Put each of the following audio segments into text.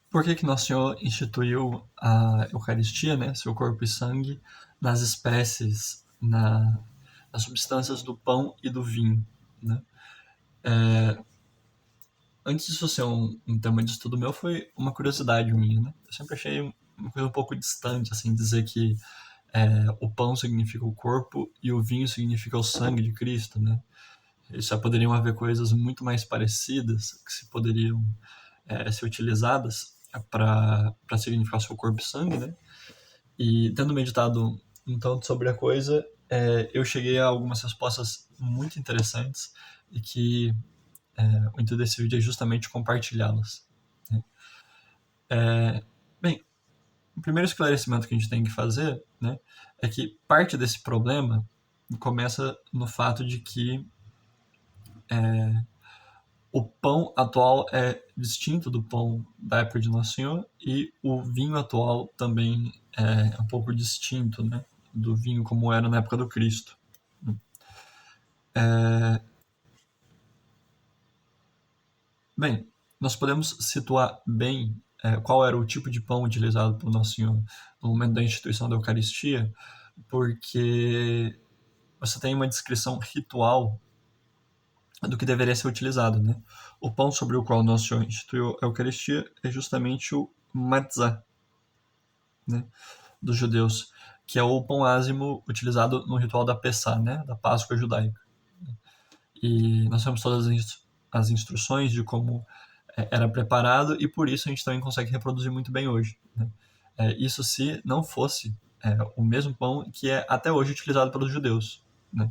Por que que Nosso Senhor instituiu a Eucaristia, né, seu corpo e sangue, nas espécies, nas substâncias do pão e do vinho, né? Antes disso ser um tema de estudo meu, foi uma curiosidade minha, né? Eu sempre achei uma coisa um pouco distante, assim, dizer que o pão significa o corpo e o vinho significa o sangue de Cristo, né? E já poderiam haver coisas muito mais parecidas que se poderiam ser utilizadas para significar seu corpo e sangue, né? E tendo meditado um tanto sobre a coisa, eu cheguei a algumas respostas muito interessantes e que o intuito desse vídeo é justamente compartilhá-las, né? Bem, o primeiro esclarecimento que a gente tem que fazer, né, é que parte desse problema começa no fato de que o pão atual é distinto do pão da época de Nosso Senhor e o vinho atual também é um pouco distinto, né, do vinho como era na época do Cristo. Bem, nós podemos situar bem qual era o tipo de pão utilizado por Nosso Senhor no momento da instituição da Eucaristia, porque você tem uma descrição ritual do que deveria ser utilizado, né? O pão sobre o qual Nosso Senhor instituiu a Eucaristia é justamente o matzah, né, dos judeus, que é o pão ázimo utilizado no ritual da Pessah, né, da Páscoa judaica. E nós temos todas as instruções de como era preparado e por isso a gente também consegue reproduzir muito bem hoje, né? Isso se não fosse o mesmo pão que é até hoje utilizado pelos judeus, né?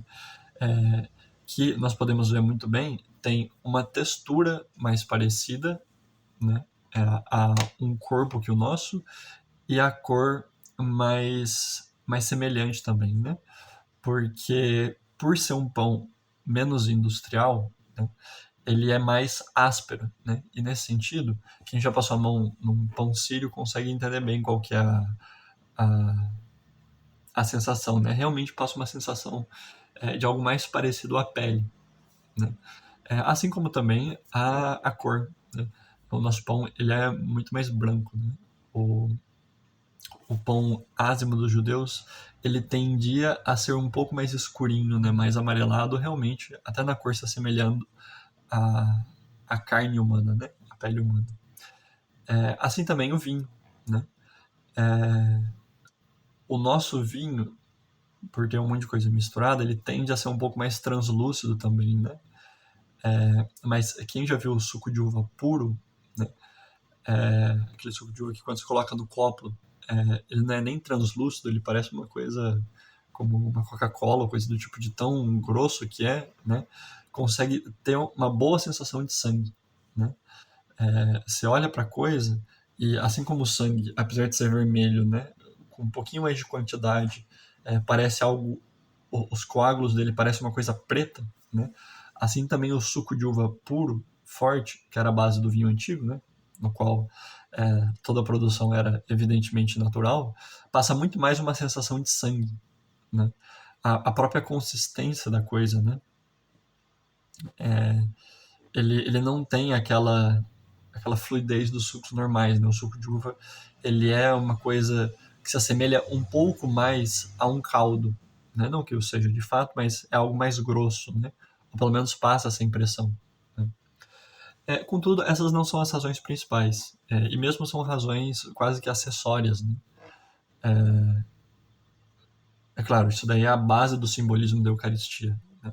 Que nós podemos ver muito bem, tem uma textura mais parecida, né, a um corpo que o nosso e a cor mais semelhante também, né? Porque por ser um pão menos industrial, né, ele é mais áspero, né? E nesse sentido, quem já passou a mão num pão sírio consegue entender bem qual que é a, a sensação, né? Realmente passa uma sensação de algo mais parecido à pele, né? Assim como também a cor, né? O nosso pão ele é muito mais branco, né? O, o pão ázimo dos judeus ele tendia a ser um pouco mais escurinho, né? Mais amarelado, realmente, até na cor se assemelhando à, à carne humana, né? A pele humana. Assim também o vinho, né? O nosso vinho, por ter um monte de coisa misturada, ele tende a ser um pouco mais translúcido também, né? Mas quem já viu o suco de uva puro, né? Aquele suco de uva que quando você coloca no copo, ele não é nem translúcido, ele parece uma coisa como uma Coca-Cola, coisa do tipo de tão grosso que é, né? Consegue ter uma boa sensação de sangue, né? Você olha para a coisa e assim como o sangue, apesar de ser vermelho, né, com um pouquinho mais de quantidade, parece algo, os coágulos dele parecem uma coisa preta, né? Assim também o suco de uva puro, forte, que era a base do vinho antigo, né, no qual toda a produção era evidentemente natural, passa muito mais uma sensação de sangue, né? A própria consistência da coisa, né? Ele não tem aquela fluidez dos sucos normais, né? O suco de uva, ele é uma coisa que se assemelha um pouco mais a um caldo, né? Não que o seja de fato, mas é algo mais grosso, né? Ou pelo menos passa essa impressão, né? Contudo, essas não são as razões principais, e mesmo são razões quase que acessórias, né? É claro, isso daí é a base do simbolismo da Eucaristia, né?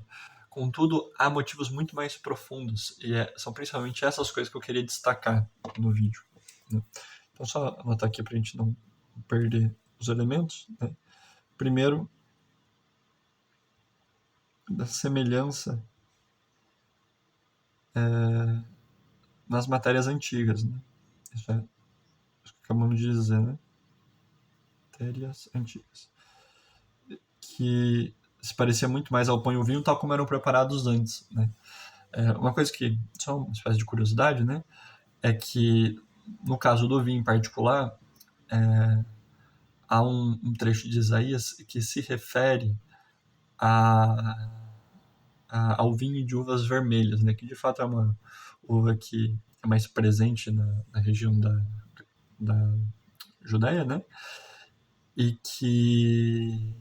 Contudo, há motivos muito mais profundos, e são principalmente essas coisas que eu queria destacar no vídeo, né? Então, só anotar aqui para a gente não perder os elementos, né? Primeiro, da semelhança nas matérias antigas, né? Isso é isso que acabamos de dizer, né? Matérias antigas. Que se parecia muito mais ao pão e ao vinho, tal como eram preparados antes, né? Uma coisa que, só uma espécie de curiosidade, né? É que, no caso do vinho em particular, há um trecho de Isaías que se refere a, ao vinho de uvas vermelhas, né? Que de fato é uma uva que é mais presente na região da Judéia, né? E que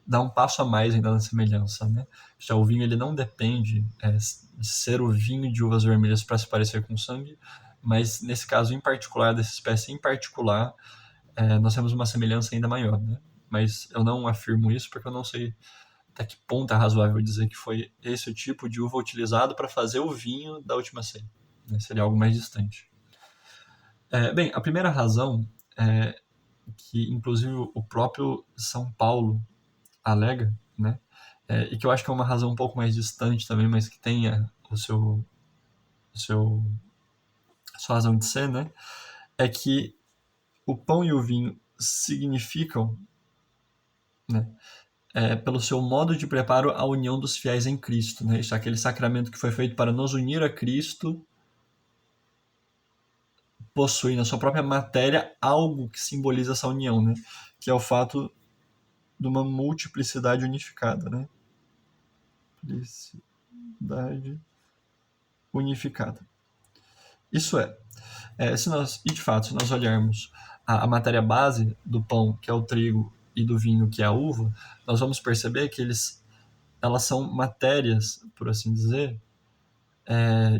dá um passo a mais ainda na semelhança, né? Já o vinho ele não depende de ser o vinho de uvas vermelhas para se parecer com sangue, mas nesse caso em particular, dessa espécie em particular, nós temos uma semelhança ainda maior, né? Mas eu não afirmo isso porque eu não sei até que ponto é razoável dizer que foi esse o tipo de uva utilizado para fazer o vinho da última ceia, né? Seria algo mais distante. Bem, a primeira razão é que, inclusive, o próprio São Paulo alega, né? E que eu acho que é uma razão um pouco mais distante também, mas que tenha o seu, a sua razão de ser, né? É que o pão e o vinho significam, né? Pelo seu modo de preparo, a união dos fiéis em Cristo, né? Isso é aquele sacramento que foi feito para nos unir a Cristo, possui na sua própria matéria algo que simboliza essa união, né? Que é o fato de uma multiplicidade unificada, né? Multiplicidade unificada. Isso se nós, e de fato, se nós olharmos a matéria base do pão, que é o trigo, e do vinho, que é a uva, nós vamos perceber que elas são matérias, por assim dizer,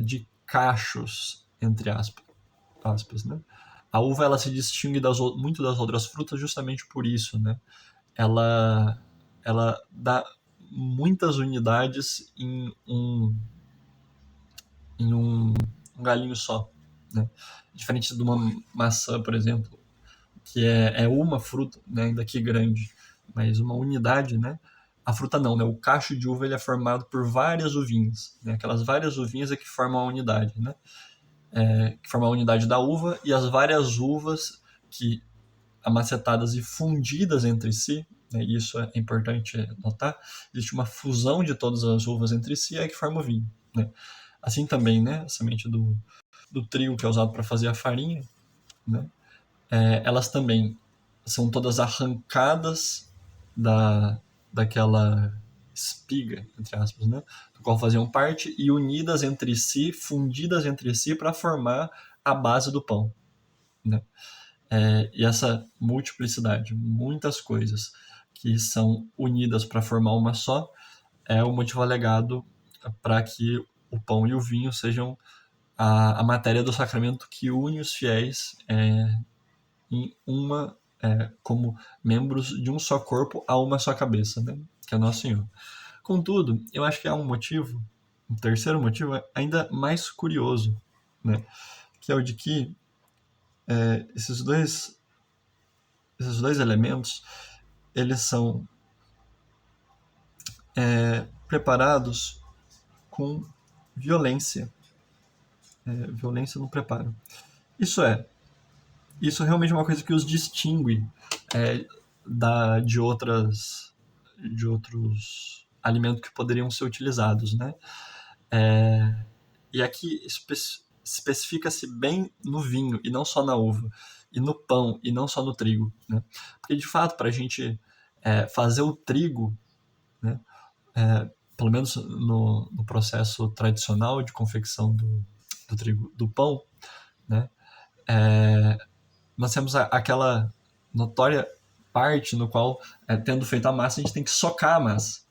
de cachos, entre aspas, né? A uva ela se distingue muito das outras frutas justamente por isso, né? Ela, ela dá muitas unidades em um galinho só, né? Diferente de uma maçã, por exemplo, que é uma fruta, né, ainda que grande, mas uma unidade, né? A fruta não, né? O cacho de uva ele é formado por várias uvinhas, né? Aquelas várias uvinhas é que formam a unidade, né? Que formam a unidade da uva e as várias uvas que amacetadas e fundidas entre si, né? E isso é importante notar, existe uma fusão de todas as uvas entre si é que forma o vinho, né? Assim também, né? A semente do trigo que é usado para fazer a farinha, né? Elas também são todas arrancadas daquela espiga, entre aspas, né? Do qual faziam parte e unidas entre si, fundidas entre si para formar a base do pão, né? E essa multiplicidade, muitas coisas que são unidas para formar uma só, é o motivo alegado para que o pão e o vinho sejam a matéria do sacramento que une os fiéis em como membros de um só corpo a uma só cabeça, né? Que é Nosso Senhor. Contudo, eu acho que há um terceiro motivo ainda mais curioso, né? Que é o de que esses dois elementos eles são preparados com violência, violência no preparo. Isso realmente é uma coisa que os distingue é, de outros alimentos que poderiam ser utilizados, né? E aqui especifica-se bem no vinho e não só na uva, e no pão e não só no trigo, né? Porque de fato para a gente fazer o trigo, né? Pelo menos no processo tradicional de confecção do trigo, do pão, né? Nós temos aquela notória parte no qual, tendo feito a massa, a gente tem que socar a massa,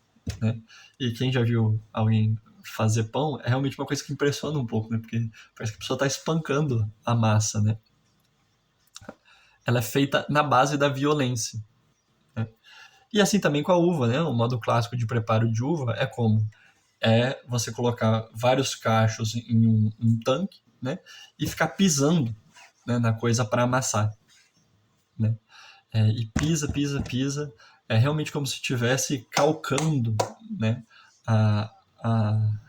né? E quem já viu alguém fazer pão é realmente uma coisa que impressiona um pouco, né? Porque parece que a pessoa está espancando a massa, né? Ela é feita na base da violência, né? E assim também com a uva, né? O modo clássico de preparo de uva é como? Você colocar vários cachos em um tanque, né? E ficar pisando, né, na coisa para amassar, né? E pisa, pisa, pisa. É realmente como se estivesse calcando, né, a, a,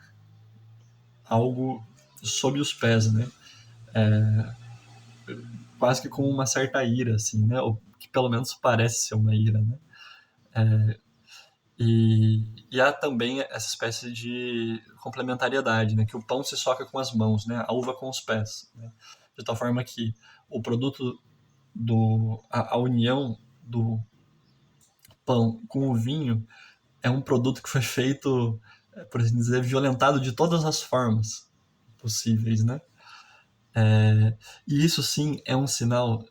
algo sob os pés, né? Quase que com uma certa ira, assim, né? Ou que pelo menos parece ser uma ira, né? E há também essa espécie de complementariedade, né? Que o pão se soca com as mãos, né? A uva com os pés, né? De tal forma que o produto a união do pão com o vinho é um produto que foi feito, por assim dizer, violentado de todas as formas possíveis, né? E isso sim é um sinal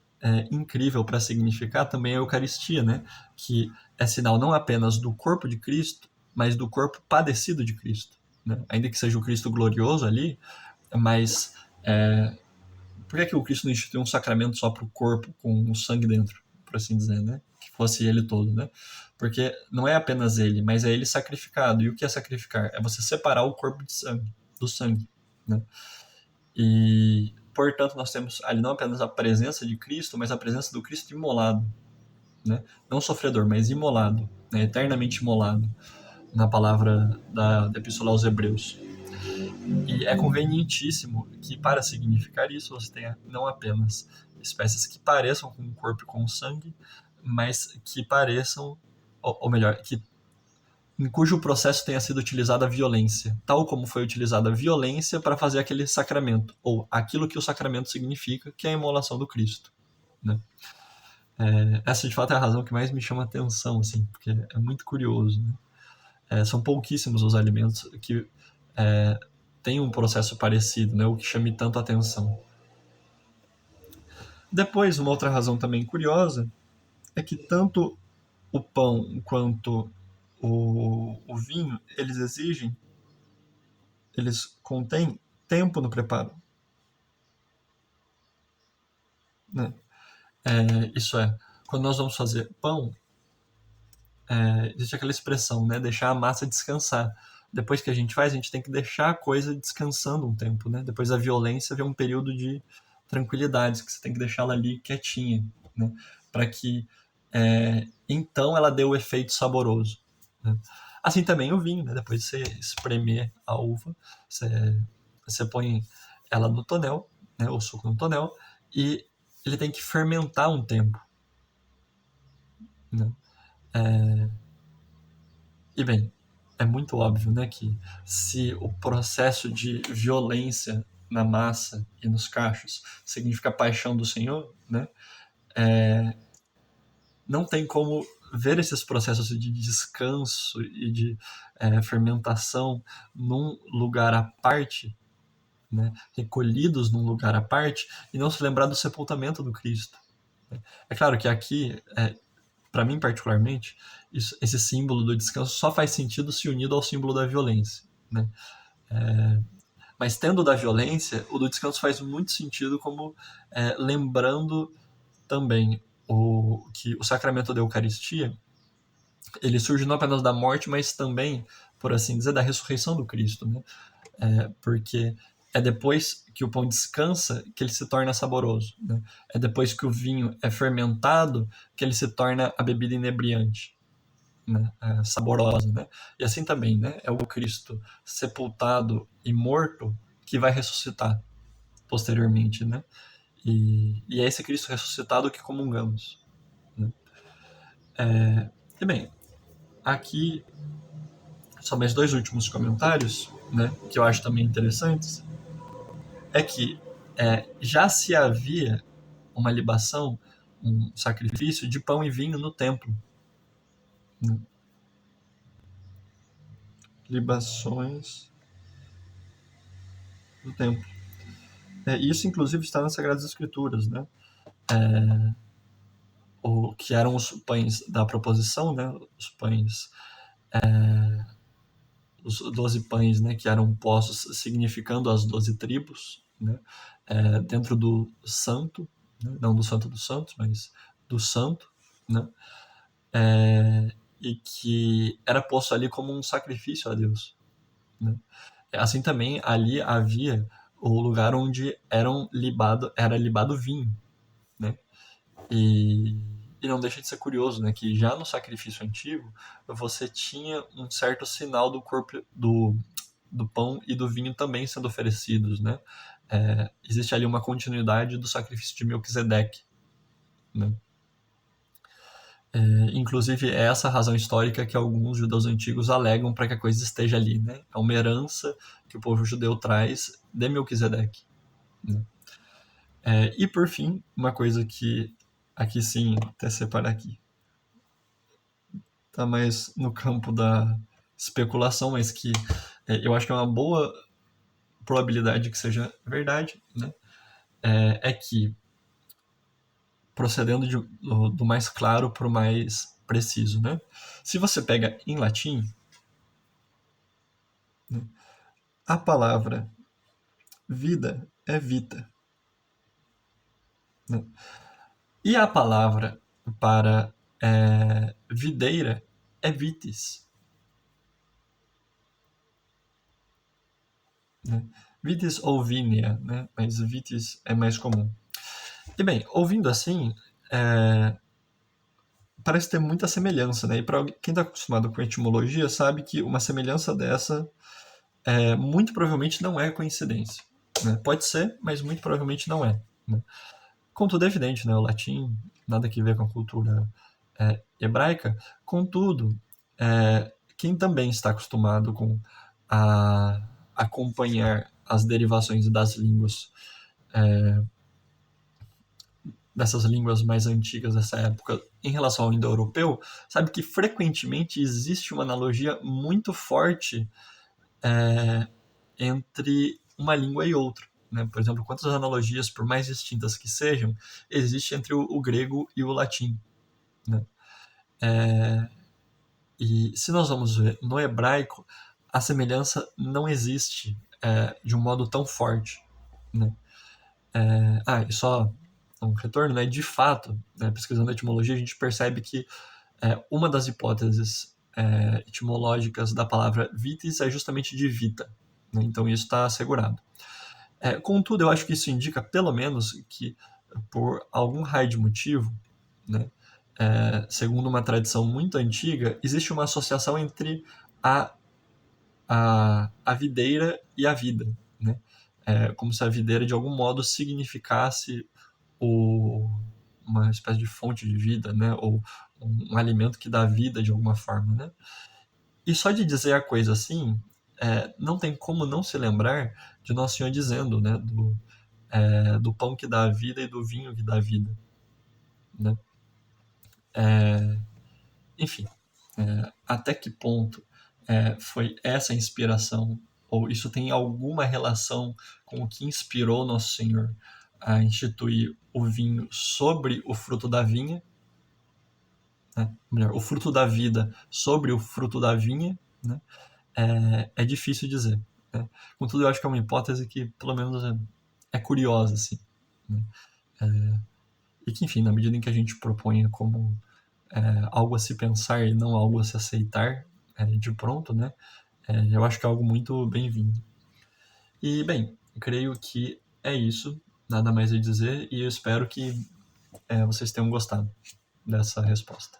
incrível para significar também a Eucaristia, né? Que é sinal não apenas do corpo de Cristo, mas do corpo padecido de Cristo. Né? Ainda que seja o Cristo glorioso ali, mas por que o Cristo não instituiu um sacramento só para o corpo, com o sangue dentro, por assim dizer, né? Que fosse ele todo, né? Porque não é apenas ele, mas é ele sacrificado. E o que é sacrificar? É você separar o corpo de sangue, do sangue, né? E, portanto, nós temos ali não apenas a presença de Cristo, mas a presença do Cristo imolado, né? Não sofredor, mas imolado, né? Eternamente imolado, na palavra da Epístola aos Hebreus. E é convenientíssimo que, para significar isso, você tenha não apenas espécies que pareçam com o corpo e com o sangue, mas que pareçam, ou melhor, que em cujo processo tenha sido utilizada a violência, tal como foi utilizada a violência para fazer aquele sacramento, ou aquilo que o sacramento significa, que é a imolação do Cristo. Né? Essa, de fato, é a razão que mais me chama a atenção, assim, porque é muito curioso. Né? São pouquíssimos os alimentos que têm um processo parecido, né? O que chame tanto a atenção. Depois, uma outra razão também curiosa é que tanto o pão quanto o vinho, eles contêm tempo no preparo. Né? Isso é, quando nós vamos fazer pão, existe aquela expressão, né? Deixar a massa descansar. Depois que a gente faz, a gente tem que deixar a coisa descansando um tempo, né? Depois da violência vem um período de tranquilidade, que você tem que deixar ela ali quietinha, né? Para que então ela dê o efeito saboroso. Né? Assim também o vinho, né? Depois de você espremer a uva, você põe ela no tonel, né? O suco no tonel, e ele tem que fermentar um tempo. Né? E bem, é muito óbvio, né, que se o processo de violência na massa e nos cachos significa paixão do Senhor, né, não tem como ver esses processos de descanso e de fermentação num lugar à parte, né, recolhidos num lugar à parte, e não se lembrar do sepultamento do Cristo. É claro que aqui, para mim particularmente, esse símbolo do descanso só faz sentido se unido ao símbolo da violência. Né? Mas tendo da violência, o do descanso faz muito sentido como lembrando também que o sacramento da Eucaristia ele surge não apenas da morte, mas também, por assim dizer, da ressurreição do Cristo. Né? Porque é depois que o pão descansa que ele se torna saboroso. Né? É depois que o vinho é fermentado que ele se torna a bebida inebriante. Né? Saborosa, né? E assim também, né? É o Cristo sepultado e morto que vai ressuscitar posteriormente, né? E é esse Cristo ressuscitado que comungamos. Né? E bem, aqui só mais dois últimos comentários, né? Que eu acho também interessantes, é que já se havia uma libação, um sacrifício de pão e vinho no templo. Né? Libações no templo. Isso, inclusive, está nas Sagradas Escrituras, né? Que eram os pães da proposição, né? Os pães, os 12 pães, né? Que eram postos significando as 12 tribos, né? Dentro do santo, né? Não do santo dos santos, mas do santo, né? E que era posto ali como um sacrifício a Deus. Né? Assim também ali havia o lugar onde era libado vinho, né? E não deixa de ser curioso, né, que já no sacrifício antigo você tinha um certo sinal do corpo do pão e do vinho também sendo oferecidos, né? Existe ali uma continuidade do sacrifício de Melquisedeque, né? Inclusive é essa a razão histórica que alguns judeus antigos alegam para que a coisa esteja ali, né? É uma herança que o povo judeu traz de Melquisedeque. Né? E por fim, uma coisa que aqui sim, até separar aqui, tá mais no campo da especulação, mas que eu acho que é uma boa probabilidade que seja verdade, né? é que, procedendo do mais claro para o mais preciso, né? Se você pega em latim, né, a palavra vida é vita, né? E a palavra para videira é vitis, né? Vitis ou vinea, né? Mas vitis é mais comum. E bem, ouvindo assim, parece ter muita semelhança, né? E para quem está acostumado com etimologia sabe que uma semelhança dessa muito provavelmente não é coincidência, né? Pode ser, mas muito provavelmente não é, né? Contudo, é evidente, né? O latim nada que ver com a cultura hebraica. Contudo, quem também está acostumado com a acompanhar as derivações das línguas, dessas línguas mais antigas dessa época, em relação ao indo-europeu, sabe que frequentemente existe uma analogia muito forte entre uma língua e outra. Né? Por exemplo, quantas analogias, por mais distintas que sejam, existe entre o grego e o latim. Né? E se nós vamos ver no hebraico, a semelhança não existe de um modo tão forte. Né? E só um retorno, né? De fato, né, pesquisando a etimologia, a gente percebe que uma das hipóteses etimológicas da palavra vitis é justamente de vita. Né? Então isso está assegurado. Contudo, eu acho que isso indica, pelo menos, que por algum raio de motivo, né, segundo uma tradição muito antiga, existe uma associação entre a, a videira e a vida. Né? Como se a videira, de algum modo, significasse uma espécie de fonte de vida, né? Ou um alimento que dá vida de alguma forma. Né? E só de dizer a coisa assim, não tem como não se lembrar de Nosso Senhor dizendo, né, do pão que dá a vida e do vinho que dá a vida. Né? Enfim, até que ponto foi essa inspiração, ou isso tem alguma relação com o que inspirou Nosso Senhor a instituir o vinho sobre o fruto da vinha, né? Melhor, o fruto da vida sobre o fruto da vinha, né? É difícil dizer. Né? Contudo, eu acho que é uma hipótese que, pelo menos, é curiosa, assim. Né? E que, enfim, na medida em que a gente proponha como algo a se pensar e não algo a se aceitar de pronto, né? Eu acho que é algo muito bem-vindo. E, bem, creio que é isso. Nada mais a dizer e eu espero que vocês tenham gostado dessa resposta.